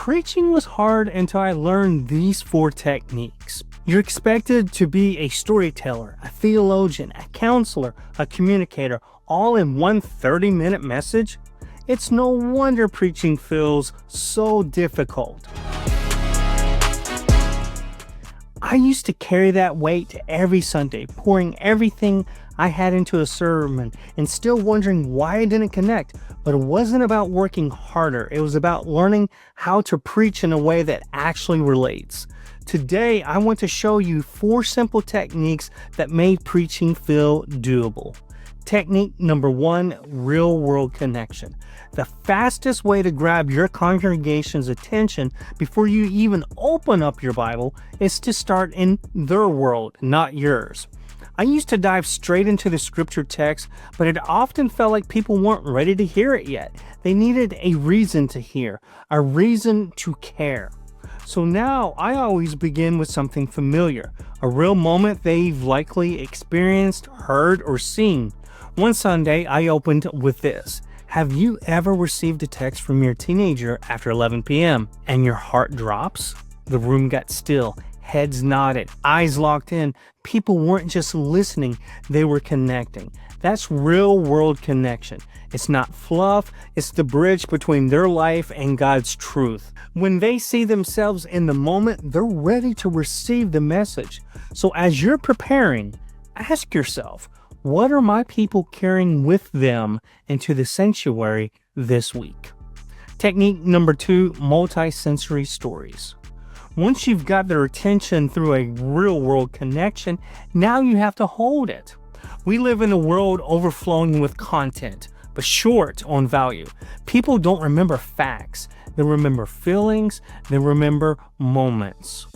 Preaching was hard until I learned these 4 techniques. You're expected to be a storyteller, a theologian, a counselor, a communicator, all in one 30-minute message. It's no wonder preaching feels so difficult. I used to carry that weight every Sunday, pouring everything I had into a sermon and still wondering why I didn't connect. But it wasn't about working harder. It was about learning how to preach in a way that actually relates. Today, I want to show you 4 simple techniques that made preaching feel doable. Technique number 1, real-world connection. The fastest way to grab your congregation's attention before you even open up your Bible is to start in their world, not yours. I used to dive straight into the scripture text, but it often felt like people weren't ready to hear it yet. They needed a reason to hear, a reason to care. So now I always begin with something familiar, a real moment they've likely experienced, heard, or seen. One Sunday, I opened with this. Have you ever received a text from your teenager after 11 p.m. and your heart drops? The room got still, heads nodded, eyes locked in. People weren't just listening, they were connecting. That's real-world connection. It's not fluff, it's the bridge between their life and God's truth. When they see themselves in the moment, they're ready to receive the message. So as you're preparing, ask yourself, what are my people carrying with them into the sanctuary this week? Technique number 2, multi-sensory stories. Once you've got their attention through a real-world connection, now you have to hold it. We live in a world overflowing with content, but short on value. People don't remember facts. They remember feelings. They remember moments.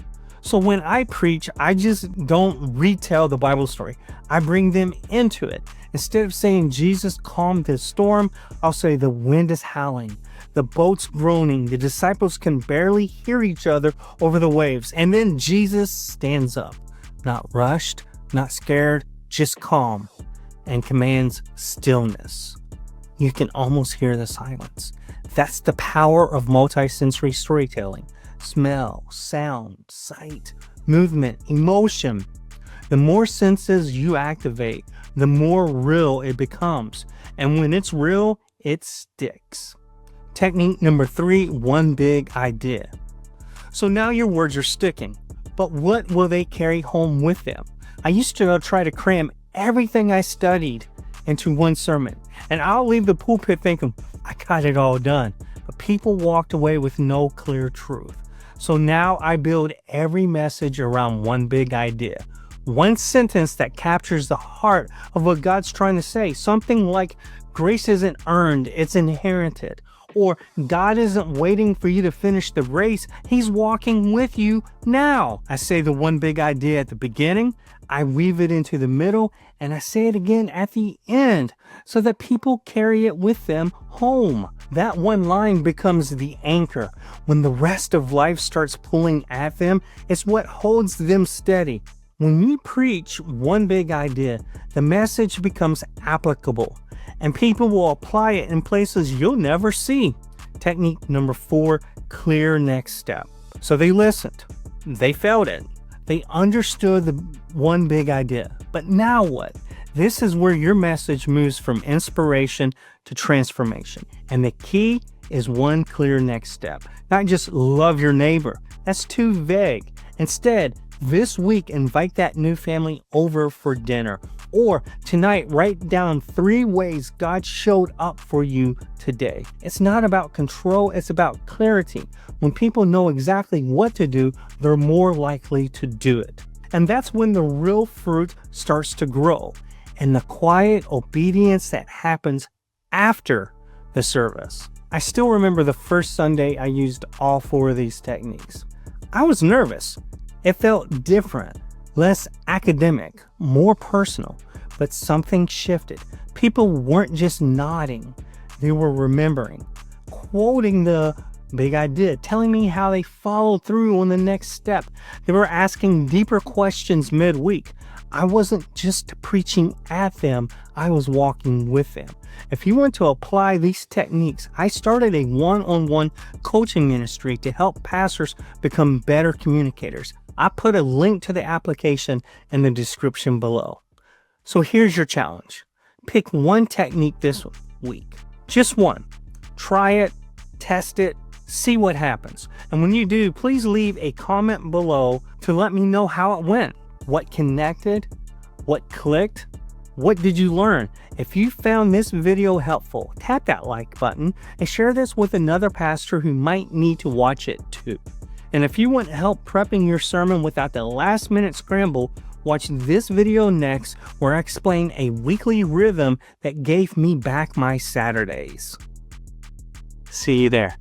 So when I preach, I just don't retell the Bible story. I bring them into it. Instead of saying Jesus calmed the storm, I'll say the wind is howling, the boat's groaning, the disciples can barely hear each other over the waves. And then Jesus stands up, not rushed, not scared, just calm, and commands stillness. You can almost hear the silence. That's the power of multisensory storytelling. Smell, sound, sight, movement, emotion. The more senses you activate, the more real it becomes. And when it's real, it sticks. Technique number 3, one big idea. So now your words are sticking, but what will they carry home with them? I used to try to cram everything I studied into one sermon, and I'll leave the pulpit thinking, I got it all done. But people walked away with no clear truth. So now I build every message around one big idea. One sentence that captures the heart of what God's trying to say. Something like, grace isn't earned, it's inherited. Or God isn't waiting for you to finish the race, He's walking with you now. I say the one big idea at the beginning, I weave it into the middle, and I say it again at the end so that people carry it with them home. That one line becomes the anchor. When the rest of life starts pulling at them, it's what holds them steady. When you preach one big idea, the message becomes applicable, and people will apply it in places you'll never see. Technique number 4, clear next step. So they listened, they felt it, they understood the one big idea. But now what? This is where your message moves from inspiration to transformation. And the key is one clear next step. Not just love your neighbor. That's too vague. Instead, this week, invite that new family over for dinner. Or tonight, write down 3 ways God showed up for you today. It's not about control, it's about clarity. When people know exactly what to do, they're more likely to do it. And that's when the real fruit starts to grow, and the quiet obedience that happens after the service. I still remember the first Sunday I used all 4 of these techniques. I was nervous. It felt different, less academic, more personal, but something shifted. People weren't just nodding, they were remembering, quoting the big I did, telling me how they followed through on the next step. They were asking deeper questions midweek. I wasn't just preaching at them, I was walking with them. If you want to apply these techniques, I started a one-on-one coaching ministry to help pastors become better communicators. I put a link to the application in the description below. So here's your challenge. Pick one technique this week. Just one. Try it, test it, see what happens. And when you do, please leave a comment below to let me know how it went. What connected? What clicked? What did you learn? If you found this video helpful, tap that like button and share this with another pastor who might need to watch it too. And if you want help prepping your sermon without the last minute scramble, watch this video next where I explain a weekly rhythm that gave me back my Saturdays. See you there.